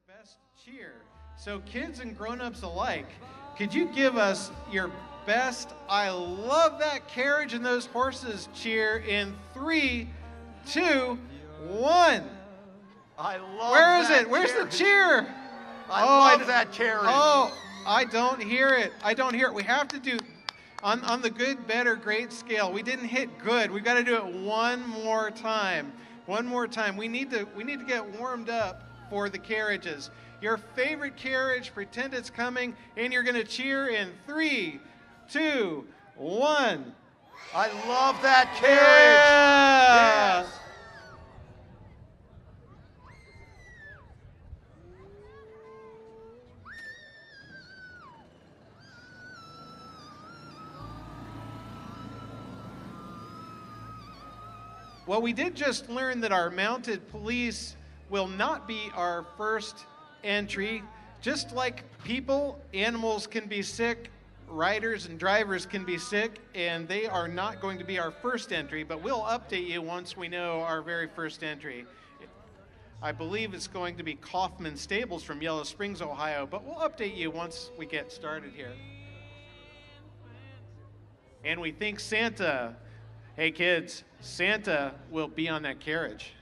best cheer. So kids and grown-ups alike, could you give us your best "I love that carriage and those horses" cheer in 3, 2, 1? I love Where is that it? Where's carriage. the cheer? I love that carriage. Oh, I don't hear it. I don't hear it. We have to do, on the good, better, great scale, we didn't hit good. We've got to do it one more time. One more time. We need to get warmed up for the carriages. Your favorite carriage, pretend it's coming, and you're going to cheer in 3, 2, 1. I love that carriage. Yeah! Yes. Well, we did just learn that our mounted police will not be our first entry. Just like people, animals can be sick, riders and drivers can be sick, and they are not going to be our first entry, but we'll update you once we know our very first entry. I believe it's going to be Kaufman Stables from Yellow Springs, Ohio, but we'll update you once we get started here. And we think Santa, hey kids, Santa will be on that carriage.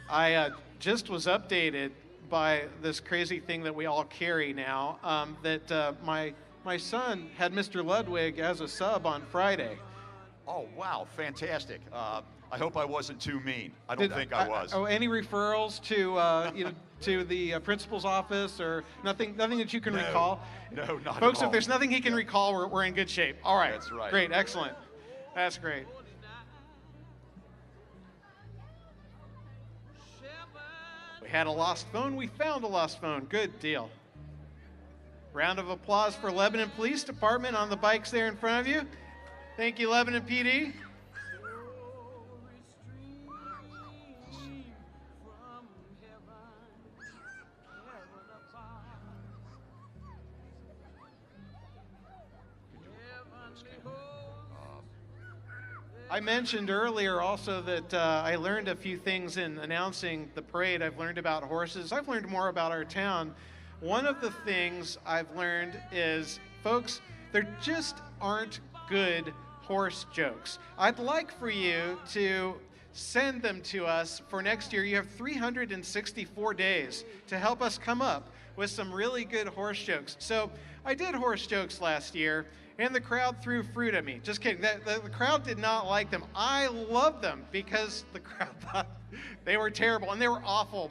I just was updated by this crazy thing that we all carry now, that my son had Mr. Ludwig as a sub on Friday. Oh, wow, fantastic. I hope I wasn't too mean. I don't think I was. Any referrals to to the principal's office or nothing that you can recall? No, not Folks, at all. if there's nothing he can recall, we're in good shape. All right. That's right. Great, excellent. That's great. We had a lost phone. We found a lost phone. Good deal. Round of applause for Lebanon Police Department on the bikes there in front of you. Thank you, Lebanon PD. I mentioned earlier also that I learned a few things in announcing the parade. I've learned about horses. I've learned more about our town. One of the things I've learned is, folks, there just aren't good horse jokes. I'd like for you to send them to us for next year. You have 364 days to help us come up with some really good horse jokes. So I did horse jokes last year, and the crowd threw fruit at me. Just kidding. The crowd did not like them. I loved them because the crowd thought they were terrible, and they were awful.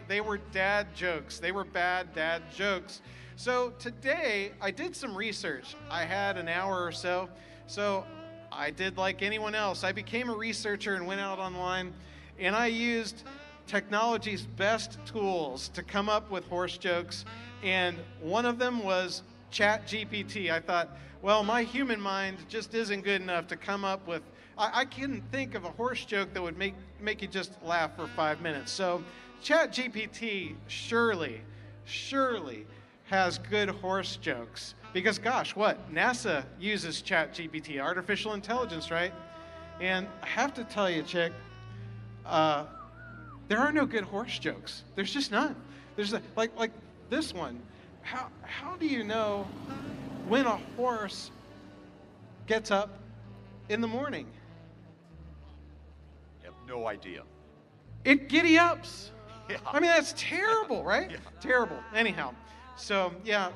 They were dad jokes. They were bad dad jokes. So today, I did some research. I had an hour or so. So I did like anyone else. I became a researcher and went out online, and I used technology's best tools to come up with horse jokes, and one of them was ChatGPT. I thought, well, my human mind just isn't good enough to come up with, I couldn't think of a horse joke that would make you just laugh for 5 minutes. So ChatGPT surely has good horse jokes. Because gosh, what? NASA uses ChatGPT, artificial intelligence, right? And I have to tell you, Chick, there are no good horse jokes. There's just none. There's like this one. How do you know when a horse gets up in the morning? I have no idea. It giddy ups. Yeah. I mean, that's terrible, right? Yeah. Terrible. Anyhow, so yeah,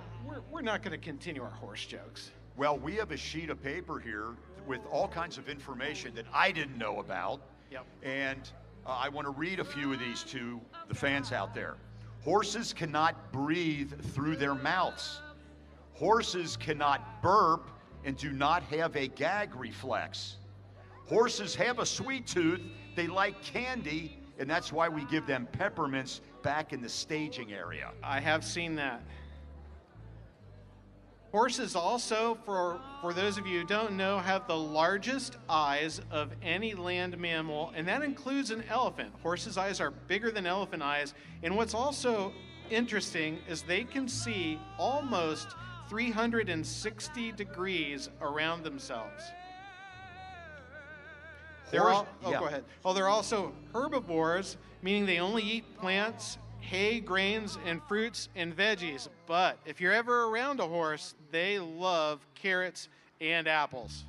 we're not going to continue our horse jokes. Well, we have a sheet of paper here with all kinds of information that I didn't know about. Yep. And I want to read a few of these to the fans out there. Horses cannot breathe through their mouths. Horses cannot burp and do not have a gag reflex. Horses have a sweet tooth. They like candy, and that's why we give them peppermints back in the staging area. I have seen that. Horses also, for those of you who don't know, have the largest eyes of any land mammal, and that includes an elephant. Horses' eyes are bigger than elephant eyes, and what's also interesting is they can see almost 360 degrees around themselves. Go ahead. Oh, they're also herbivores, meaning they only eat plants, hay, grains, and fruits and veggies. But if you're ever around a horse, they love carrots and apples.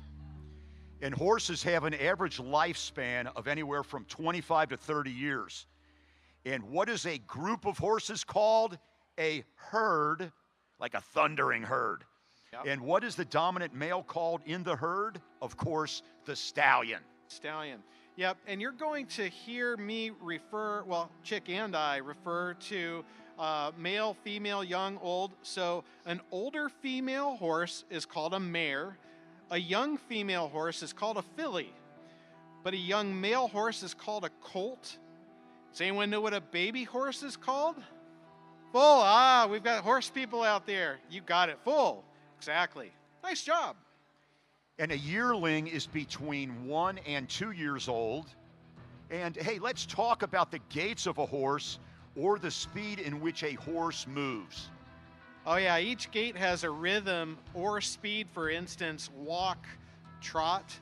And horses have an average lifespan of anywhere from 25 to 30 years. And what is a group of horses called? A herd, like a thundering herd. Yep. And what is the dominant male called in the herd? Of course, the stallion. Stallion. Yep, and you're going to hear me Chick and I refer to male, female, young, old. So an older female horse is called a mare. A young female horse is called a filly. But a young male horse is called a colt. Does anyone know what a baby horse is called? Foal. We've got horse people out there. You got it. Foal. Exactly. Nice job. And a yearling is between 1 and 2 years old. And hey, let's talk about the gaits of a horse or the speed in which a horse moves. Oh yeah, each gait has a rhythm or speed. For instance, walk, trot,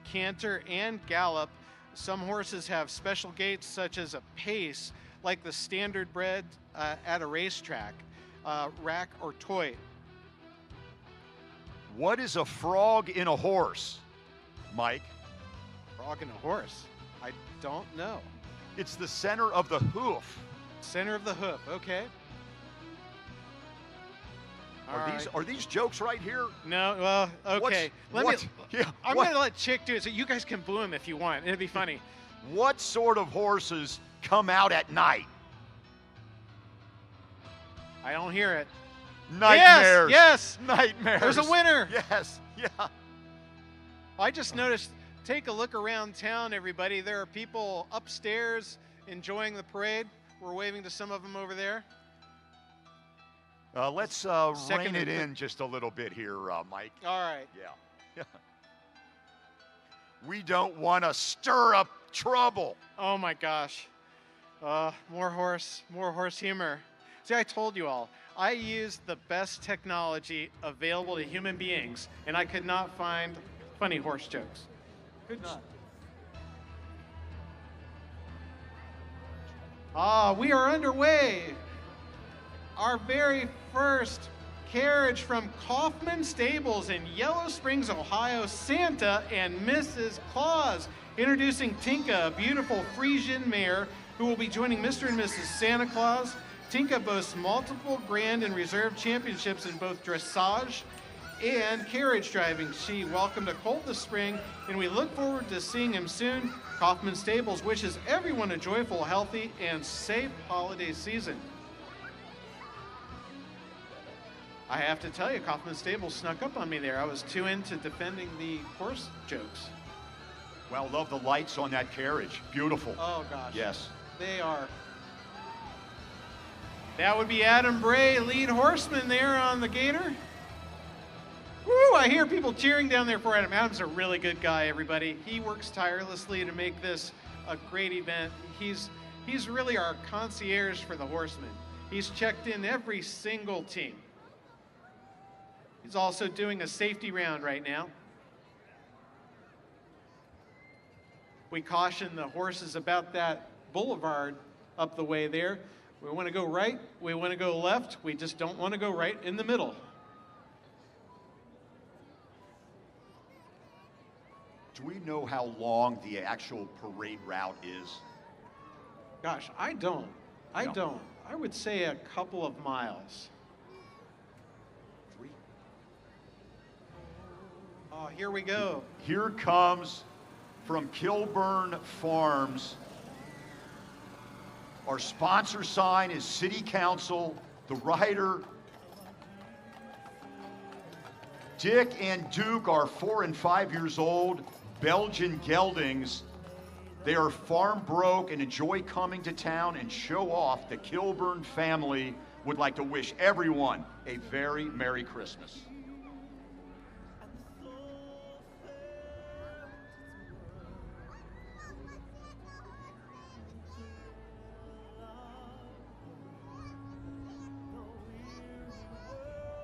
canter, and gallop. Some horses have special gaits such as a pace, like the standard bred at a racetrack, rack or toy. What is a frog in a horse, Mike? Frog in a horse? I don't know. It's the center of the hoof. Center of the hoof, okay. Are these jokes right here? No, well, okay. I'm going to let Chick do it so you guys can boo him if you want. It'd be funny. What sort of horses come out at night? I don't hear it. Nightmares. Yes. Nightmares. There's a winner. Yes. Yeah. I just noticed, take a look around town, everybody. There are people upstairs enjoying the parade. We're waving to some of them over there. Let's rein it in just a little bit here, Mike. All right. Yeah. We don't want to stir up trouble. Oh my gosh. More horse humor. See, I told you all. I use the best technology available to human beings, and I could not find funny horse jokes. Could not. We are underway. Our very first carriage from Kaufman Stables in Yellow Springs, Ohio, Santa and Mrs. Claus. Introducing Tinka, a beautiful Frisian mare who will be joining Mr. and Mrs. Santa Claus. Tinka boasts multiple grand and reserve championships in both dressage and carriage driving. She welcomed a colt this spring, and we look forward to seeing him soon. Kaufman Stables wishes everyone a joyful, healthy, and safe holiday season. I have to tell you, Kaufman Stables snuck up on me there. I was too into defending the horse jokes. Well, love the lights on that carriage. Beautiful. Oh, gosh. Yes. They are. That would be Adam Bray, lead horseman there on the gator. Woo, I hear people cheering down there for Adam. Adam's a really good guy, everybody. He works tirelessly to make this a great event. He's really our concierge for the horsemen. He's checked in every single team. He's also doing a safety round right now. We caution the horses about that boulevard up the way there. We want to go right, we want to go left, we just don't want to go right in the middle. Do we know how long the actual parade route is? Gosh, I don't. I would say a couple of miles. 3. Oh, here we go. Here comes from Kilburn Farms. Our sponsor sign is City Council. The rider, Dick and Duke, are 4 and 5 years old, Belgian geldings. They are farm broke and enjoy coming to town and show off. The Kilburn family would like to wish everyone a very Merry Christmas.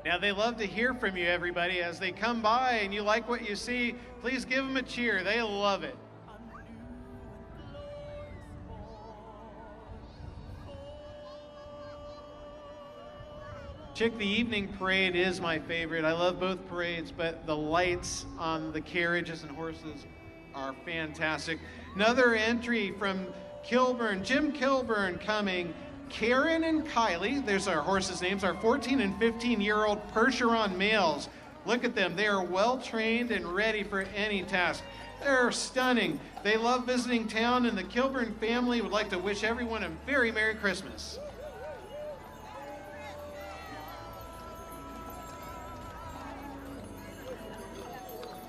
Now, they love to hear from you, everybody. As they come by and you like what you see, please give them a cheer. They love it. Chick, the evening parade is my favorite. I love both parades, but the lights on the carriages and horses are fantastic. Another entry from Kilburn, Jim Kilburn coming. Karen and Kylie, there's our horses' names, our 14 and 15-year-old Percheron males. Look at them. They are well-trained and ready for any task. They're stunning. They love visiting town, and the Kilburn family would like to wish everyone a very Merry Christmas.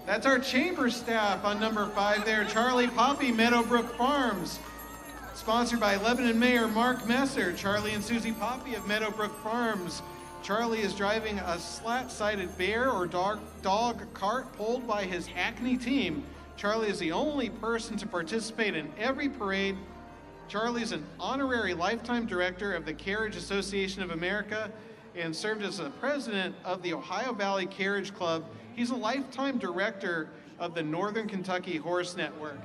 That's our chamber staff on number 5 there. Charlie Poppy, Meadowbrook Farms. Sponsored by Lebanon Mayor Mark Messer. Charlie and Susie Poppy of Meadowbrook Farms. Charlie is driving a slat-sided bear or dog cart pulled by his Acne team. Charlie is the only person to participate in every parade. Charlie is an honorary lifetime director of the Carriage Association of America and served as the president of the Ohio Valley Carriage Club. He's a lifetime director of the Northern Kentucky Horse Network.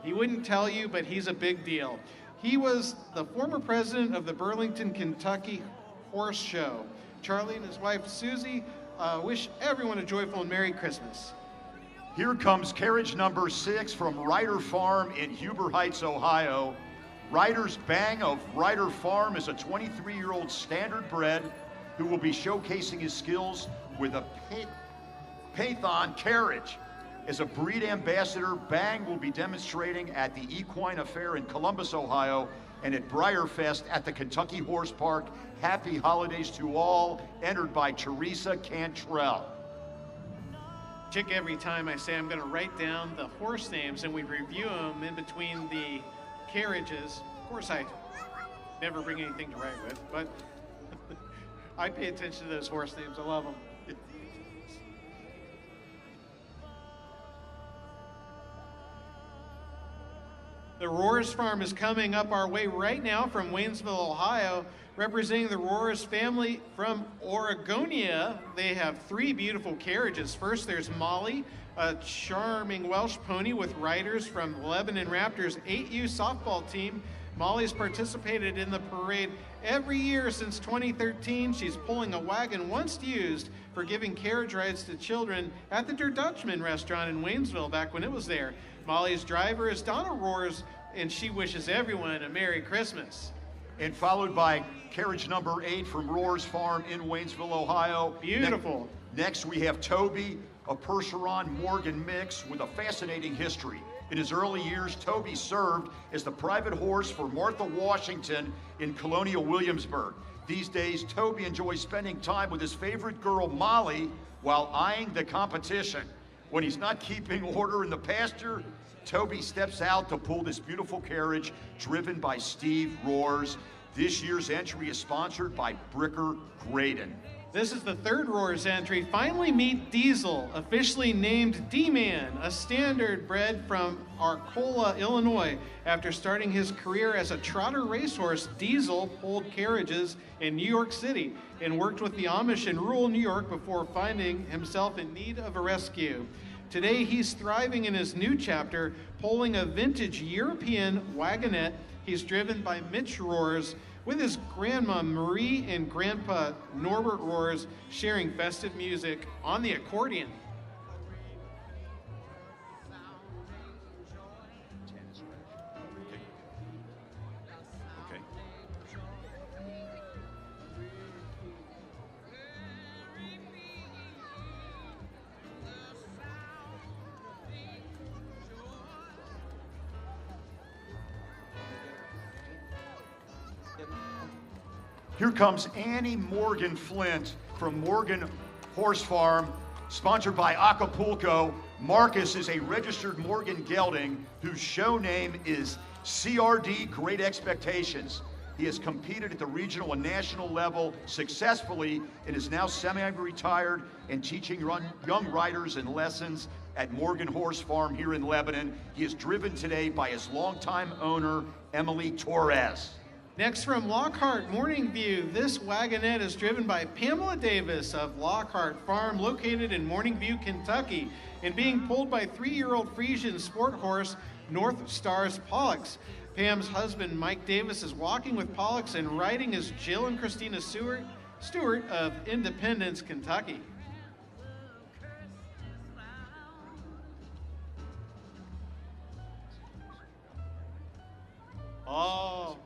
He wouldn't tell you, but he's a big deal. He was the former president of the Burlington, Kentucky Horse Show. Charlie and his wife, Susie, wish everyone a joyful and Merry Christmas. Here comes carriage number 6 from Ryder Farm in Huber Heights, Ohio. Ryder's Bang of Ryder Farm is a 23-year-old standard bred who will be showcasing his skills with a Python carriage. As a breed ambassador, Bang will be demonstrating at the Equine Affair in Columbus, Ohio, and at Briarfest at the Kentucky Horse Park. Happy holidays to all. Entered by Teresa Cantrell. Chick, every time I say I'm going to write down the horse names and we review them in between the carriages. Of course, I never bring anything to write with, but I pay attention to those horse names. I love them. The Roars Farm is coming up our way right now from Waynesville, Ohio. Representing the Roars family from Oregonia, they have 3 beautiful carriages. First, there's Molly, a charming Welsh pony with riders from Lebanon Raptors 8U softball team. Molly's participated in the parade every year since 2013. She's pulling a wagon once used for giving carriage rides to children at the Der Dutchman restaurant in Waynesville back when it was there. Molly's driver is Donna Roars, and she wishes everyone a Merry Christmas. And followed by carriage number 8 from Roars Farm in Waynesville, Ohio. Beautiful. Next we have Toby, a Percheron Morgan mix with a fascinating history. In his early years, Toby served as the private horse for Martha Washington in Colonial Williamsburg. These days, Toby enjoys spending time with his favorite girl, Molly, while eyeing the competition. When he's not keeping order in the pasture, Toby steps out to pull this beautiful carriage driven by Steve Roars. This year's entry is sponsored by Bricker Graydon. This is the 3rd Roars entry. Finally meet Diesel, officially named D-Man, a standard bred from Arcola, Illinois. After starting his career as a trotter racehorse, Diesel pulled carriages in New York City and worked with the Amish in rural New York before finding himself in need of a rescue. Today, he's thriving in his new chapter, pulling a vintage European wagonette. He's driven by Mitch Roars, with his grandma Marie and grandpa Norbert Roars sharing festive music on the accordion. Here comes Annie Morgan Flint from Morgan Horse Farm, sponsored by Acapulco. Marcus is a registered Morgan gelding whose show name is CRD Great Expectations. He has competed at the regional and national level successfully and is now semi-retired and teaching young riders and lessons at Morgan Horse Farm here in Lebanon. He is driven today by his longtime owner, Emily Torres. Next from Lockhart Morning View, this wagonette is driven by Pamela Davis of Lockhart Farm, located in Morning View, Kentucky, and being pulled by 3-year-old Frisian sport horse North Stars Pollux. Pam's husband, Mike Davis, is walking with Pollux, and riding is Jill and Christina Stewart. Stewart of Independence, Kentucky. Oh,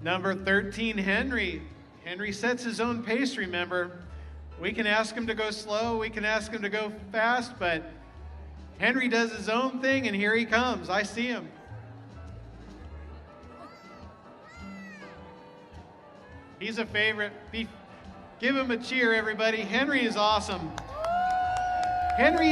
number 13, Henry. Henry sets his own pace, remember. We can ask him to go slow, we can ask him to go fast, but Henry does his own thing, and here he comes. I see him. He's a favorite. Give him a cheer, everybody. Henry is awesome. Henry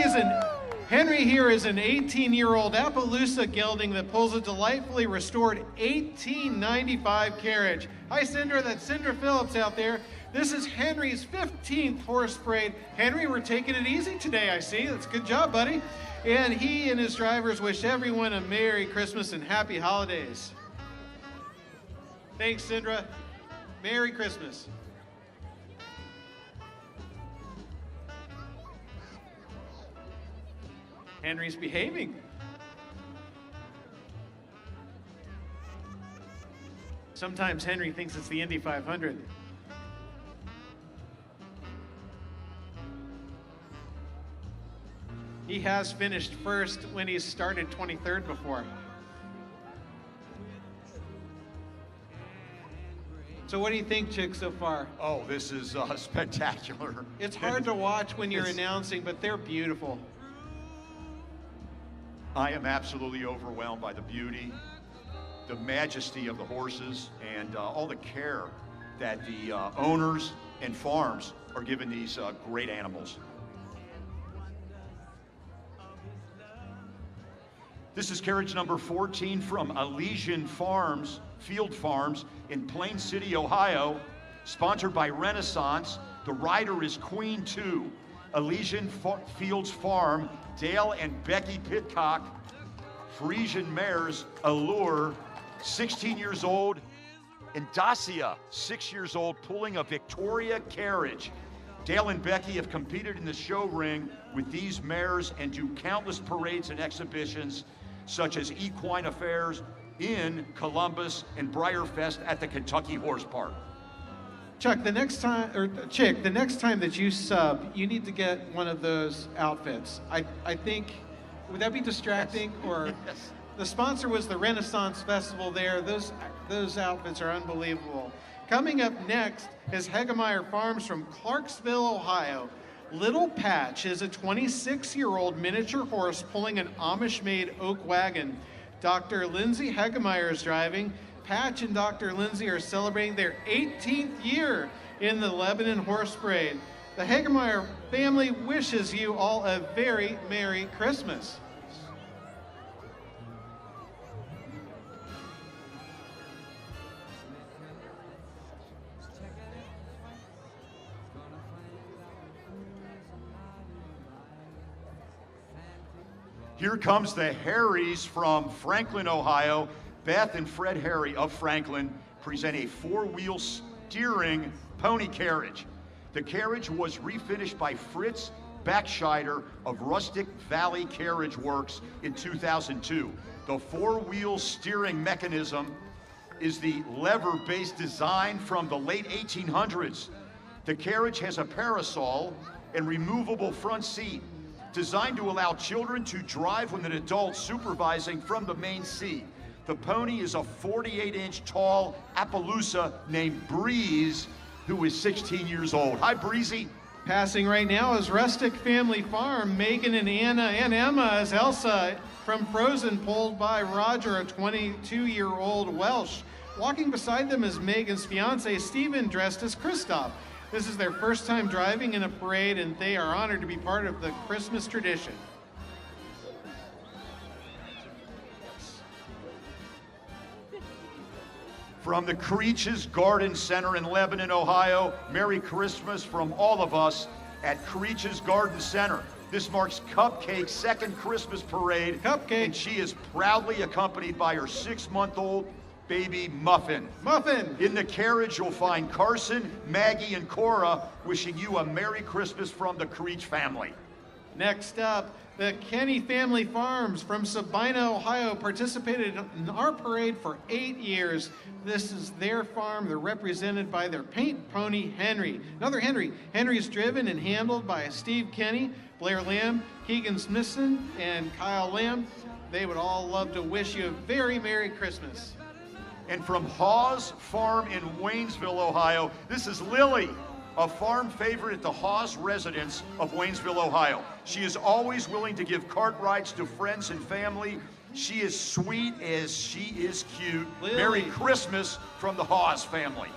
here is an 18-year-old Appaloosa gelding that pulls a delightfully restored 1895 carriage. Hi, Cindra. That's Cindra Phillips out there. This is Henry's 15th horse parade. Henry, we're taking it easy today, I see. That's a good job, buddy. And he and his drivers wish everyone a Merry Christmas and Happy Holidays. Thanks, Cindra. Merry Christmas. Henry's behaving. Sometimes Henry thinks it's the Indy 500. He has finished first when he's started 23rd before. So what do you think, Chick, so far? Oh, this is spectacular. It's hard to watch when you're announcing, but they're beautiful. I am absolutely overwhelmed by the beauty, the majesty of the horses, and all the care that the owners and farms are giving these great animals. This is carriage number 14 from Elysian Farms, Field Farms in Plain City, Ohio, sponsored by Renaissance. The rider is Queen 2. Elysian Fields Farm, Dale and Becky Pitcock, Frisian mares, Allure, 16 years old, and Dacia, 6 years old, pulling a Victoria carriage. Dale and Becky have competed in the show ring with these mares and do countless parades and exhibitions, such as equine affairs in Columbus and Briarfest at the Kentucky Horse Park. Chuck, the next time, or Chick, the next time that you sub, you need to get one of those outfits. I think, would that be distracting? Yes. Or Yes. The sponsor was the Renaissance Festival there. Those outfits are unbelievable. Coming up next is Hegemeyer Farms from Clarksville, Ohio. Little Patch is a 26-year-old miniature horse pulling an Amish-made oak wagon. Dr. Lindsay Hegemeyer is driving. Patch and Dr. Lindsay are celebrating their 18th year in the Lebanon Horse Parade. The Hegemeyer family wishes you all a very Merry Christmas. Here comes the Harrys from Franklin, Ohio. Beth and Fred Harry of Franklin present a four-wheel steering pony carriage. The carriage was refinished by Fritz Backscheider of Rustic Valley Carriage Works in 2002. The four-wheel steering mechanism is the lever-based design from the late 1800s. The carriage has a parasol and removable front seat, designed to allow children to drive with an adult supervising from the main seat. The pony is a 48-inch tall Appaloosa named Breeze, who is 16 years old. Hi, Breezy. Passing right now is Rustic Family Farm. Megan and Anna and Emma is Elsa from Frozen, pulled by Roger, a 22-year-old Welsh. Walking beside them is Megan's fiance, Stephen, dressed as Kristoff. This is their first time driving in a parade, and they are honored to be part of the Christmas tradition. From the Creaches Garden Center in Lebanon, Ohio, Merry Christmas from all of us at Creaches Garden Center. This marks Cupcake's second Christmas parade. Cupcake. And she is proudly accompanied by her 6-month-old baby Muffin. Muffin! In the carriage, you'll find Carson, Maggie, and Cora wishing you a Merry Christmas from the Creech family. Next up, the Kenny Family Farms from Sabina, Ohio participated in our parade for 8 years. This is their farm. They're represented by their paint pony, Henry. Another Henry. Henry's driven and handled by Steve Kenny, Blair Lamb, Keegan Smithson, and Kyle Lamb. They would all love to wish you a very Merry Christmas. And from Hawes Farm in Waynesville, Ohio, this is Lily, a farm favorite at the Hawes residence of Waynesville, Ohio. She is always willing to give cart rides to friends and family. She is sweet as she is cute. Lily. Merry Christmas from the Hawes family.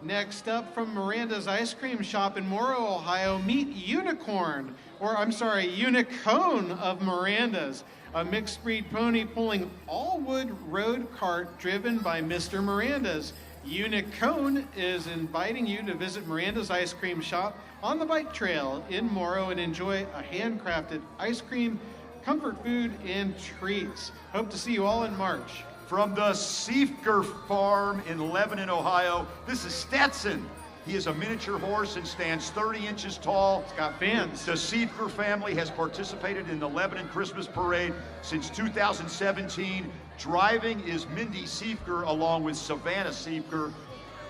Next up, from Miranda's Ice Cream Shop in Morrow, Ohio, meet Unicorn, or I'm sorry, Unicone of Miranda's, a mixed breed pony pulling all-wood road cart driven by Mr. Miranda's. Unicone is inviting you to visit Miranda's Ice Cream Shop on the bike trail in Morrow and enjoy a handcrafted ice cream, comfort food, and treats. Hope to see you all in March. From the Siefker Farm in Lebanon, Ohio, this is Stetson. He is a miniature horse and stands 30 inches tall. It's got fans. The Siefker family has participated in the Lebanon Christmas Parade since 2017. Driving is Mindy Siefker along with Savannah Siefker.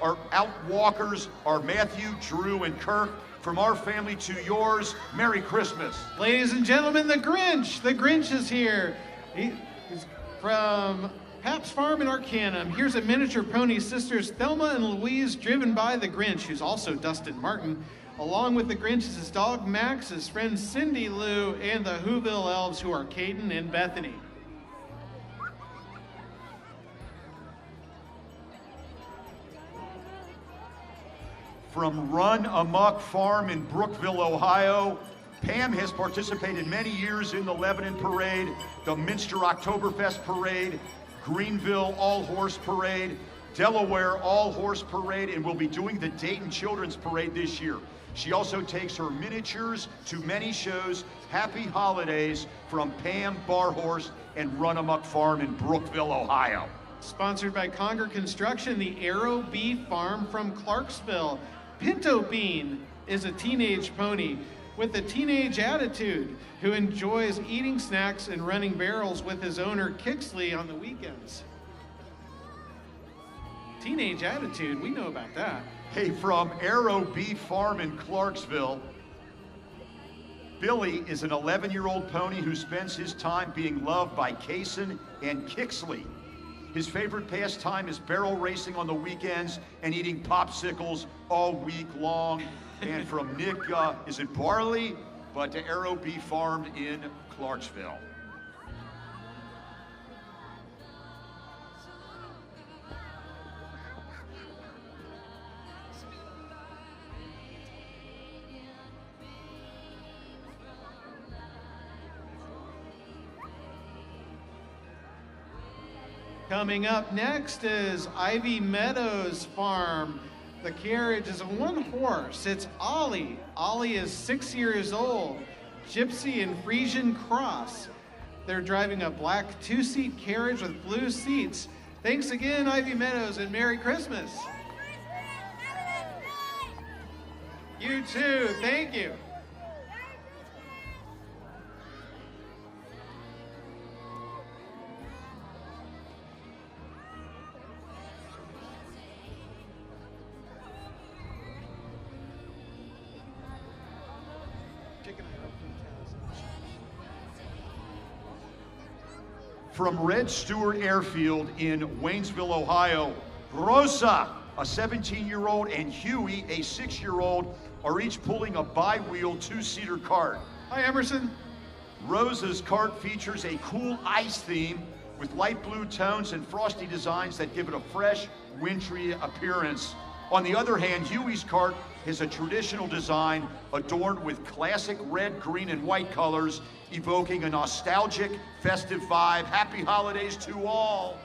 Our outwalkers are Matthew, Drew, and Kirk. From our family to yours, Merry Christmas. Ladies and gentlemen, the Grinch. The Grinch is here. He's from Pap's Farm in Arcanum. Here's a miniature pony, sisters Thelma and Louise, driven by the Grinch, who's also Dustin Martin. Along with the Grinch is his dog Max, his friend Cindy Lou, and the Whoville elves, who are Caden and Bethany. From Run Amok Farm in Brookville, Ohio, Pam has participated many years in the Lebanon Parade, the Minster Oktoberfest Parade, Greenville All-Horse Parade, Delaware All-Horse Parade, and will be doing the Dayton Children's Parade this year. She also takes her miniatures to many shows. Happy holidays from Pam Barhorse and Run Amok Farm in Brookville, Ohio. Sponsored by Conger Construction, the Arrow Bee Farm from Clarksville. Pinto Bean is a teenage pony with a teenage attitude who enjoys eating snacks and running barrels with his owner Kixley on the weekends. Teenage attitude, we know about that. Hey, from Arrow Bee Farm in Clarksville, Billy is an 11-year-old pony who spends his time being loved by Kaysen and Kixley. His favorite pastime is barrel racing on the weekends and eating popsicles all week long. And from Nick, is it Barley? But to Arrow Bee Farm in Clarksville. Coming up next is Ivy Meadows Farm. The carriage is a one horse. It's Ollie. Ollie is 6 years old. Gypsy and Frisian Cross. They're driving a black two-seat carriage with blue seats. Thanks again, Ivy Meadows, and Merry Christmas. You too. Thank you. From Red Stewart Airfield in Waynesville, Ohio, Rosa, a 17-year-old, and Huey, a 6-year-old, are each pulling a bi-wheel two-seater cart. Hi, Emerson. Rosa's cart features a cool ice theme with light blue tones and frosty designs that give it a fresh, wintry appearance. On the other hand, Huey's cart is a traditional design adorned with classic red, green, and white colors, evoking a nostalgic, festive vibe. Happy holidays to all.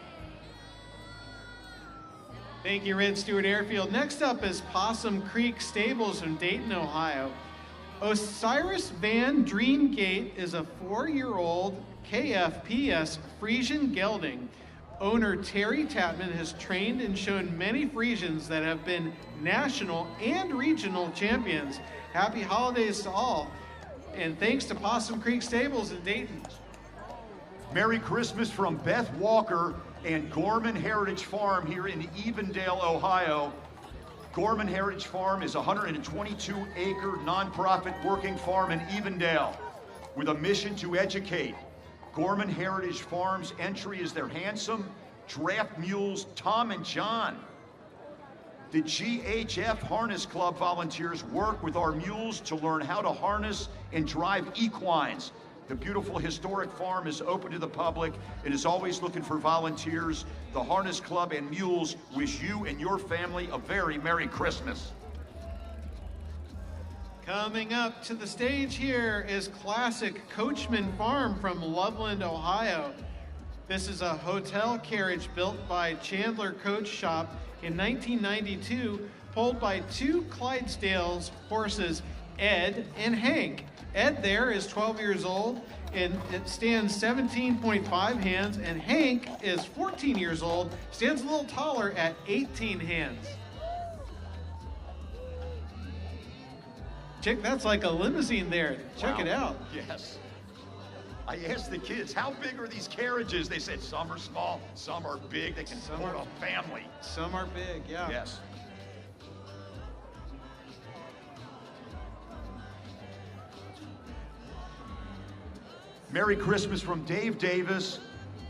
Thank you, Red Stewart Airfield. Next up is Possum Creek Stables in Dayton, Ohio. Osiris Van Dreamgate is a 4-year-old KFPS Frisian gelding. Owner Terry Tatman has trained and shown many Frisians that have been national and regional champions. Happy holidays to all. And thanks to Possum Creek Stables in Dayton. Merry Christmas from Beth Walker and Gorman Heritage Farm here in Evendale, Ohio. Gorman Heritage Farm is a 122-acre nonprofit working farm in Evendale with a mission to educate. Gorman Heritage Farm's entry is their handsome draft mules, Tom and John. The GHF Harness Club volunteers work with our mules to learn how to harness and drive equines. The beautiful historic farm is open to the public and is always looking for volunteers. The Harness Club and mules wish you and your family a very Merry Christmas. Coming up to the stage here is Classic Coachman Farm from Loveland, Ohio. This is a hotel carriage built by Chandler Coach Shop in 1992, pulled by two Clydesdales horses, Ed and Hank. Ed there is 12 years old and it stands 17.5 hands, and Hank is 14 years old, stands a little taller at 18 hands. Check, that's like a limousine there. Check Wow. it out. Yes. I asked the kids, how big are these carriages? They said some are small, some are big. They can support a family. Some are big, yeah. Yes. Merry Christmas from Dave Davis,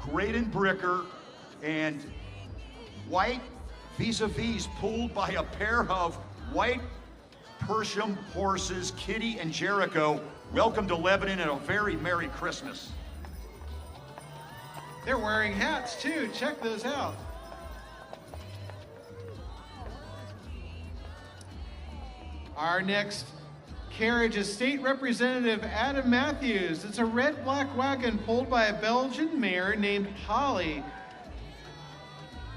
Graydon Bricker, and white vis-a-vis pulled by a pair of white Persian horses, Kitty and Jericho. Welcome to Lebanon and a very Merry Christmas. They're wearing hats too. Check those out. Our next carriage is State Representative Adam Matthews. It's a red-black wagon pulled by a Belgian mare named Holly.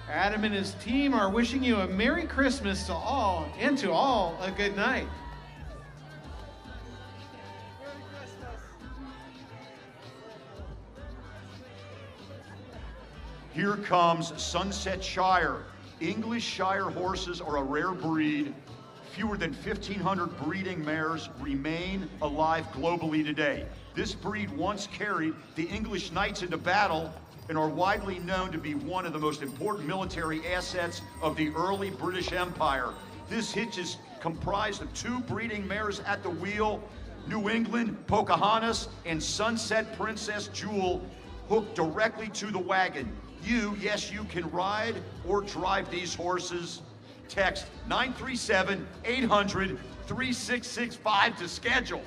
Adam and his team are wishing you a Merry Christmas to all, and to all a good night. Here comes Sunset Shire. English Shire horses are a rare breed. Fewer than 1,500 breeding mares remain alive globally today. This breed once carried the English knights into battle and are widely known to be one of the most important military assets of the early British Empire. This hitch is comprised of two breeding mares at the wheel, New England Pocahontas and Sunset Princess Jewel, hooked directly to the wagon. You, yes, you can ride or drive these horses. Text 937-800-3665 to schedule.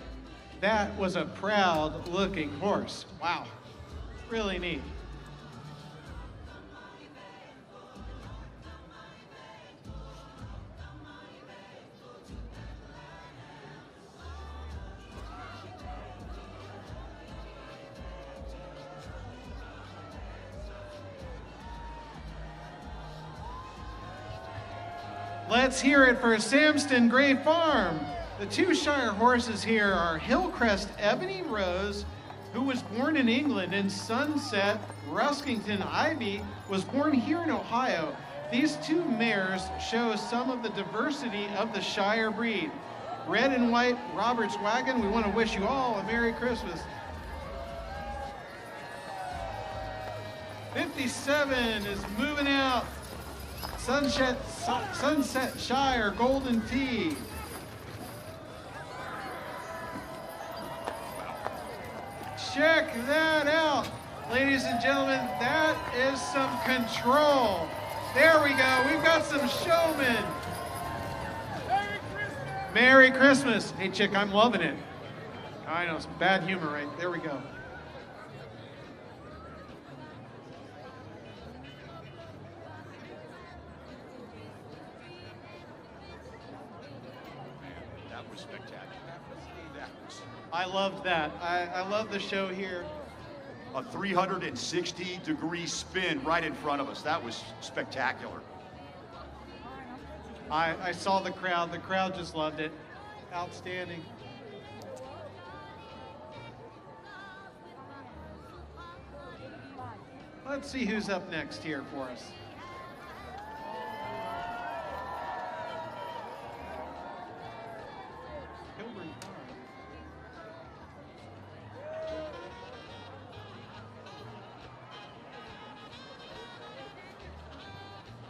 That was a proud-looking horse. Wow, really neat. Let's hear it for Samston Gray Farm. The two Shire horses here are Hillcrest Ebony Rose, who was born in England, and Sunset Ruskington Ivy was born here in Ohio. These two mares show some of the diversity of the Shire breed. Red and white Robert's wagon, we want to wish you all a Merry Christmas. 57 is moving out. Sunset Shire Golden Tea. Check that out, ladies and gentlemen. That is some control. There we go. We've got some showmen. Merry Christmas. Merry Christmas. Hey, Chick, I'm loving it. I know, some bad humor, right? There we go. I loved that. I love the show here. A 360-degree spin right in front of us. That was spectacular. I saw the crowd. The crowd just loved it. Outstanding. Let's see who's up next here for us.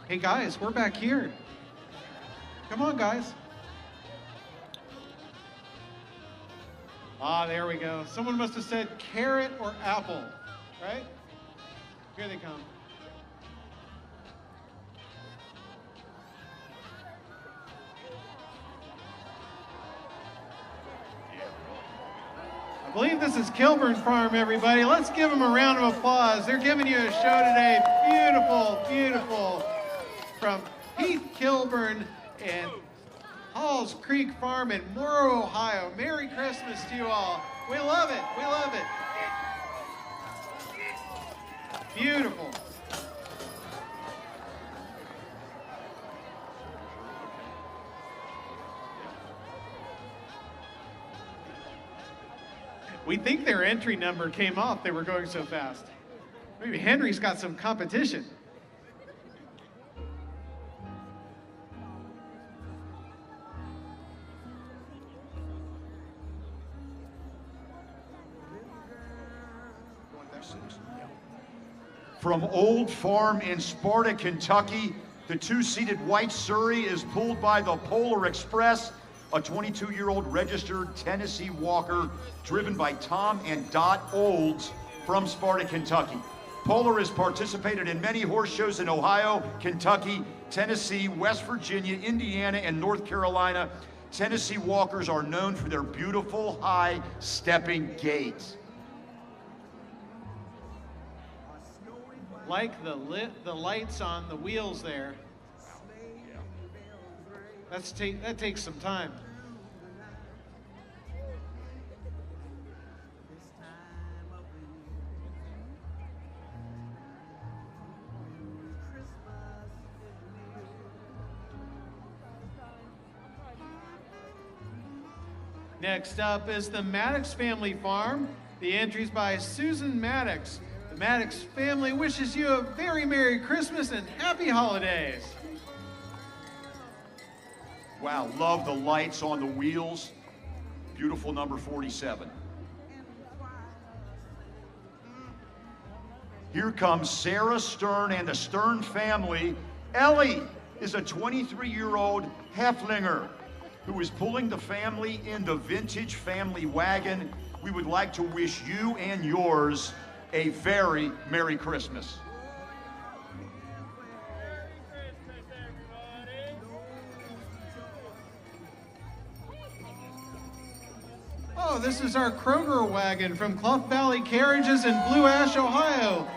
Hey guys, we're back here. Come on, guys. Ah, there we go. Someone must have said carrot or apple, right? Here they come. I believe this is Kilburn Farm, everybody. Let's give them a round of applause. They're giving you a show today. Beautiful, beautiful. From Heath Kilburn and Halls Creek Farm in Morrow, Ohio. Merry Christmas to you all. We love it. We love it. Beautiful. We think their entry number came off. They were going so fast. Maybe Henry's got some competition. From Old Farm in Sparta, Kentucky, the two-seated white Surrey is pulled by the Polar Express, a 22-year-old registered Tennessee walker driven by Tom and Dot Olds from Sparta, Kentucky. Polar has participated in many horse shows in Ohio, Kentucky, Tennessee, West Virginia, Indiana, and North Carolina. Tennessee walkers are known for their beautiful, high stepping gait. Like the lights on the wheels there. That takes some time. Next up is the Maddox Family Farm. The entries by Susan Maddox. The Maddox family wishes you a very Merry Christmas and Happy Holidays. Wow, love the lights on the wheels. Beautiful number 47. Here comes Sarah Stern and the Stern family. Ellie is a 23-year-old Heflinger who is pulling the family in the vintage family wagon. We would like to wish you and yours a very Merry Christmas. Oh, this is our Kroger wagon from Clough Valley Carriages in Blue Ash, Ohio.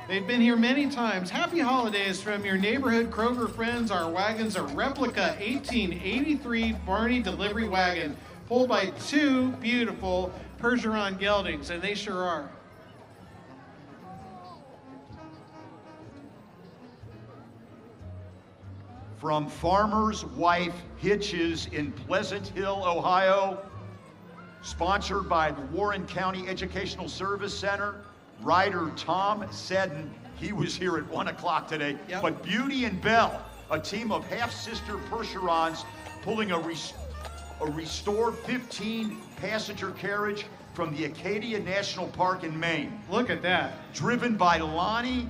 They've been here many times. Happy holidays from your neighborhood Kroger friends. Our wagon's a replica 1883 Barney delivery wagon pulled by two beautiful Percheron geldings, and they sure are. From Farmer's Wife Hitches in Pleasant Hill, Ohio, sponsored by the Warren County Educational Service Center, rider Tom Seddon. He was here at 1 o'clock today. Yep. But Beauty and Belle, a team of half-sister Percherons pulling a restored 15-passenger carriage from the Acadia National Park in Maine. Look at that. Driven by Lonnie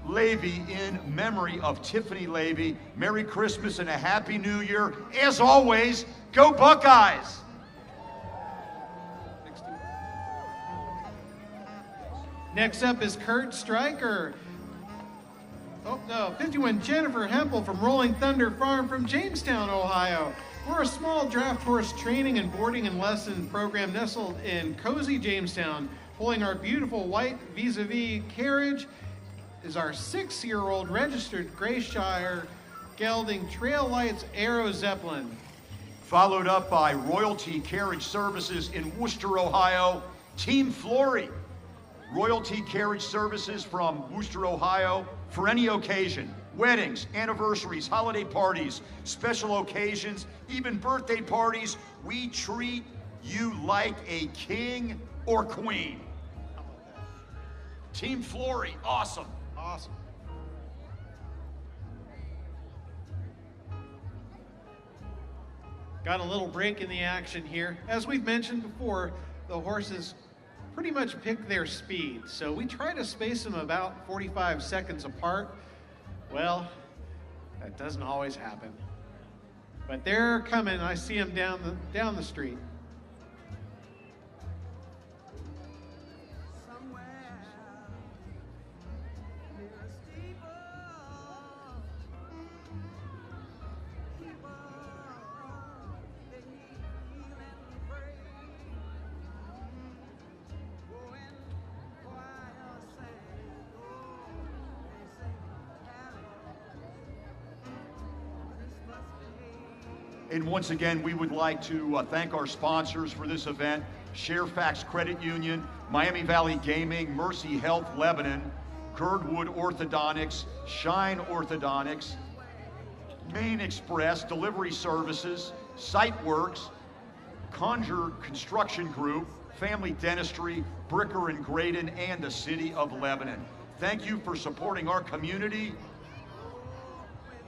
Levy in memory of Tiffany Levy. Merry Christmas and a Happy New Year. As always, go Buckeyes! Next up is Kurt Stryker. Oh no, 51 Jennifer Hempel from Rolling Thunder Farm from Jamestown, Ohio. We're a small draft horse training and boarding and lesson program nestled in cozy Jamestown. Pulling our beautiful white vis-a-vis carriage is our 6-year-old registered Grayshire gelding Trail Lights Aero Zeppelin. Followed up by Royalty Carriage Services in Worcester, Ohio, Team Flory. Royalty Carriage Services from Worcester, Ohio, for any occasion. Weddings, anniversaries, holiday parties, special occasions, even birthday parties. We treat you like a king or queen. Team Flory, awesome. Awesome. Got a little break in the action here. As we've mentioned before, the horses pretty much pick their speed. So we try to space them about 45 seconds apart. Well, That doesn't always happen. But they're coming. I see them down the street. And once again, we would like to thank our sponsors for this event: Fairfax Credit Union, Miami Valley Gaming, Mercy Health Lebanon, Girdwood Orthodontics, Shine Orthodontics, Main Express Delivery Services, SiteWorks, Conjure Construction Group, Family Dentistry, Bricker and Graydon, and the City of Lebanon. Thank you for supporting our community.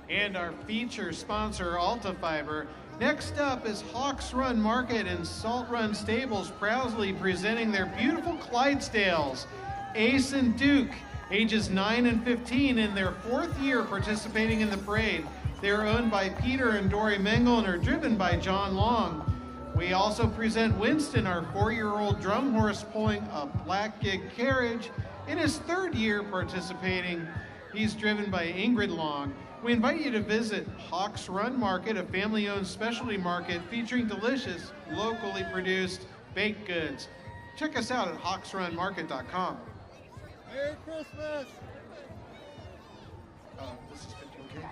And our feature sponsor, Alta Fiber. Next up is Hawks Run Market and Salt Run Stables, proudly presenting their beautiful Clydesdales. Ace and Duke, ages 9 and 15, in their 4th year participating in the parade. They're owned by Peter and Dory Mengel and are driven by John Long. We also present Winston, our 4-year-old drum horse, pulling a black gig carriage in his 3rd year participating. He's driven by Ingrid Long. We invite you to visit Hawks Run Market, a family-owned specialty market featuring delicious, locally produced baked goods. Check us out at hawksrunmarket.com. Merry Christmas! This is 50, okay?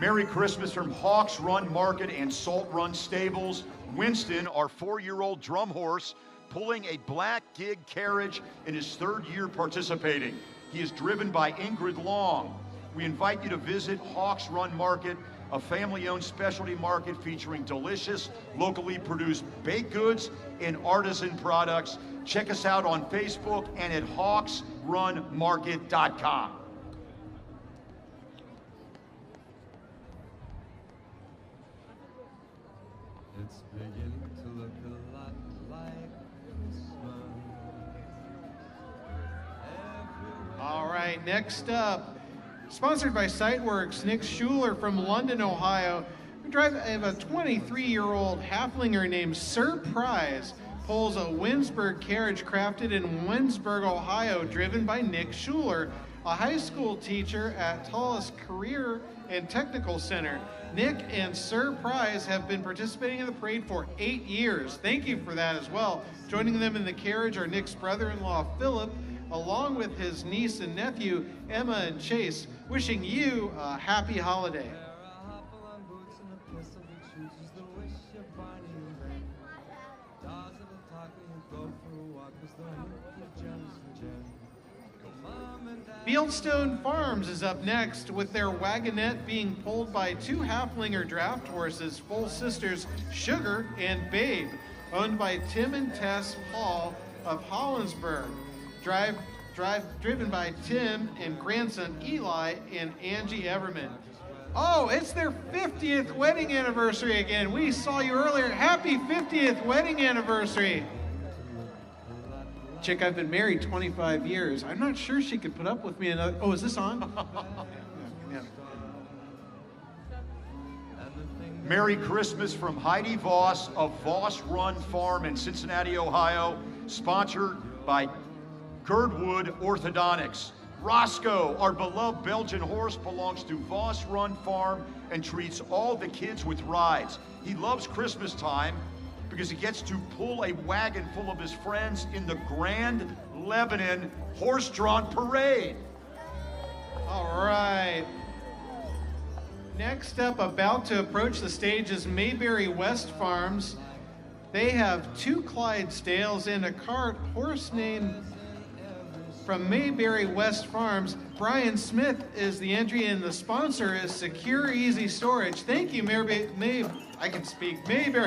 Merry Christmas from Hawks Run Market and Salt Run Stables. Winston, our 4-year-old drum horse, pulling a black gig carriage in his 3rd year participating. He is driven by Ingrid Long. We invite you to visit Hawks Run Market, a family-owned specialty market featuring delicious, locally produced baked goods and artisan products. Check us out on Facebook and at hawksrunmarket.com. It's beginning to look a lot like Christmas. All right, next up, sponsored by SiteWorks, Nick Schuler from London, Ohio. We have a 23-year-old halflinger named Surprise, pulls a Winsburg carriage crafted in Winsburg, Ohio, driven by Nick Schuler, a high school teacher at Tullis Career and Technical Center. Nick and Surprise have been participating in the parade for 8 years. Thank you for that as well. Joining them in the carriage are Nick's brother-in-law, Philip, along with his niece and nephew, Emma and Chase, wishing you a happy holiday. Fieldstone Farms is up next with their wagonette being pulled by 2 halflinger draft horses, full sisters Sugar and Babe, owned by Tim and Tess Hall of Hollinsburg. Driven by Tim and grandson Eli and Angie Everman. Oh, it's their 50th wedding anniversary again. We saw you earlier. Happy 50th wedding anniversary. Chick, I've been married 25 years. I'm not sure she could put up with me another. Oh, is this on? Yeah. Merry Christmas from Heidi Voss of Voss Run Farm in Cincinnati, Ohio, sponsored by Girdwood Orthodontics. Roscoe, our beloved Belgian horse, belongs to Voss Run Farm and treats all the kids with rides. He loves Christmas time because he gets to pull a wagon full of his friends in the Grand Lebanon Horse-Drawn Parade. All right. Next up, about to approach the stage, is Mayberry West Farms. They have 2 Clydesdales and a cart horse named from Mayberry West Farms. Brian Smith is the entry, and the sponsor is Secure Easy Storage. Thank you, Mayberry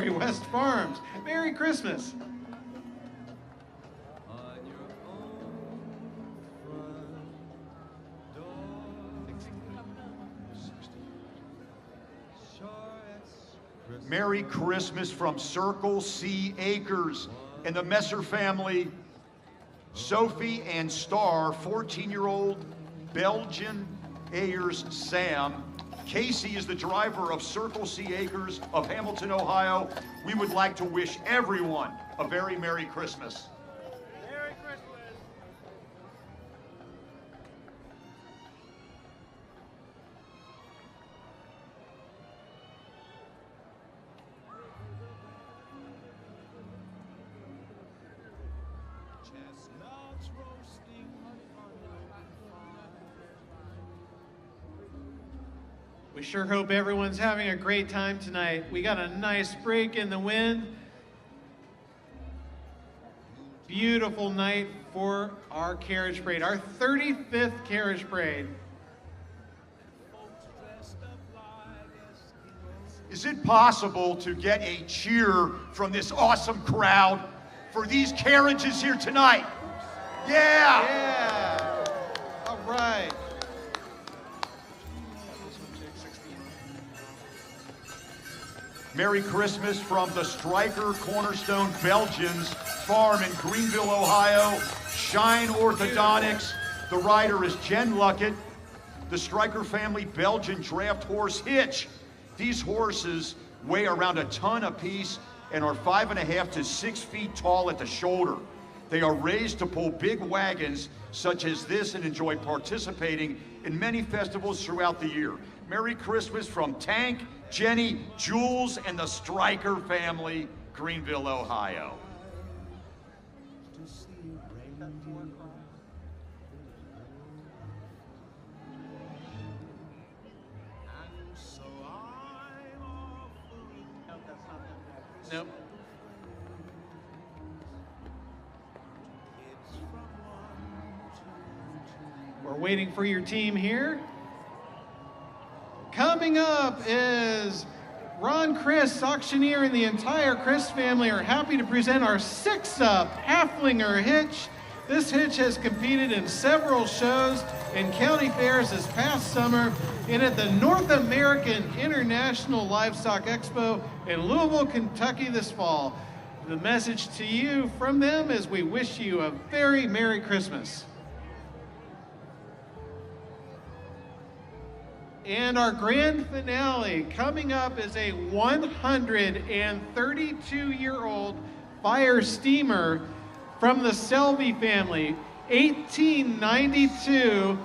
West Farms. Merry Christmas. Merry Christmas from Circle C Acres and the Messer family. Sophie and Star, 14-year-old Belgian Ayers Sam, Casey is the driver of Circle C Acres of Hamilton, Ohio. We would like to wish everyone a very Merry Christmas. Merry Christmas. Chestnuts roasting on We sure hope everyone's having a great time tonight. We got a nice break in the wind. Beautiful night for our carriage parade, our 35th carriage parade. Is it possible to get a cheer from this awesome crowd for these carriages here tonight? Yeah! Yeah! All right. Merry Christmas from the Stryker Cornerstone Belgians farm in Greenville, Ohio. Shine Orthodontics. The rider is Jen Luckett. The Stryker family Belgian draft horse hitch. These horses weigh around a ton apiece and are 5.5 to 6 feet tall at the shoulder. They are raised to pull big wagons such as this and enjoy participating in many festivals throughout the year. Merry Christmas from Tank, Jenny, Jules, and the Stryker family, Greenville, Ohio. to see reindeer. And so I'm offering Nope. kids from 1 to 2. We're waiting for your team here. Coming up is Ron Chris, auctioneer, and the entire Chris family are happy to present our 6-up Halflinger hitch. This hitch has competed in several shows and county fairs this past summer and at the North American International Livestock Expo in Louisville, Kentucky this fall. The message to you from them is we wish you a very Merry Christmas. And our grand finale coming up is a 132-year-old fire steamer from the Selby family, 1892,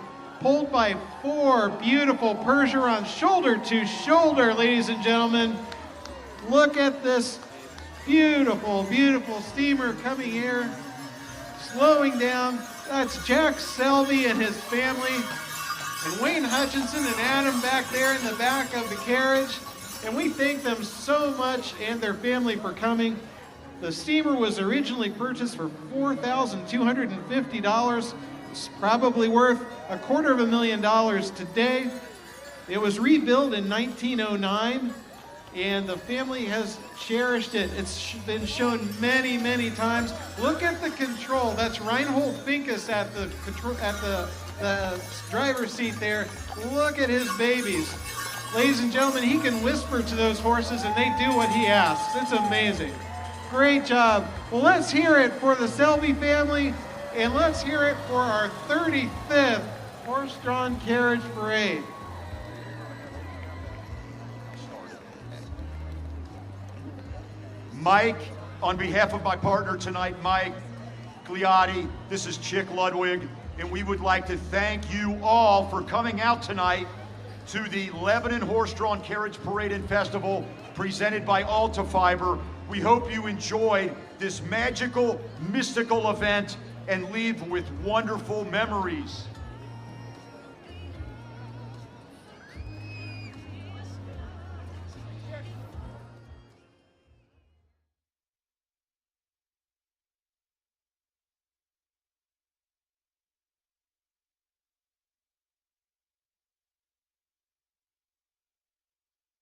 pulled by 4 beautiful Percherons, shoulder to shoulder, ladies and gentlemen. Look at this beautiful, beautiful steamer coming here, slowing down. That's Jack Selby and his family. And Wayne Hutchinson and Adam back there in the back of the carriage. And we thank them so much and their family for coming. The steamer was originally purchased for $4,250. It's probably worth $250,000 today. It was rebuilt in 1909, and the family has cherished it. It's been shown many, many times. Look at the control. That's Reinhold Finkus at the driver's seat there. Look at his babies. Ladies and gentlemen, he can whisper to those horses and they do what he asks. It's amazing. Great job. Well, let's hear it for the Selby family and let's hear it for our 35th horse-drawn carriage parade. Mike, on behalf of my partner tonight, Mike Gliotti, this is Chick Ludwig, and we would like to thank you all for coming out tonight to the Lebanon Horse-Drawn Carriage Parade and Festival presented by Alta Fiber. We hope you enjoyed this magical, mystical event and leave with wonderful memories.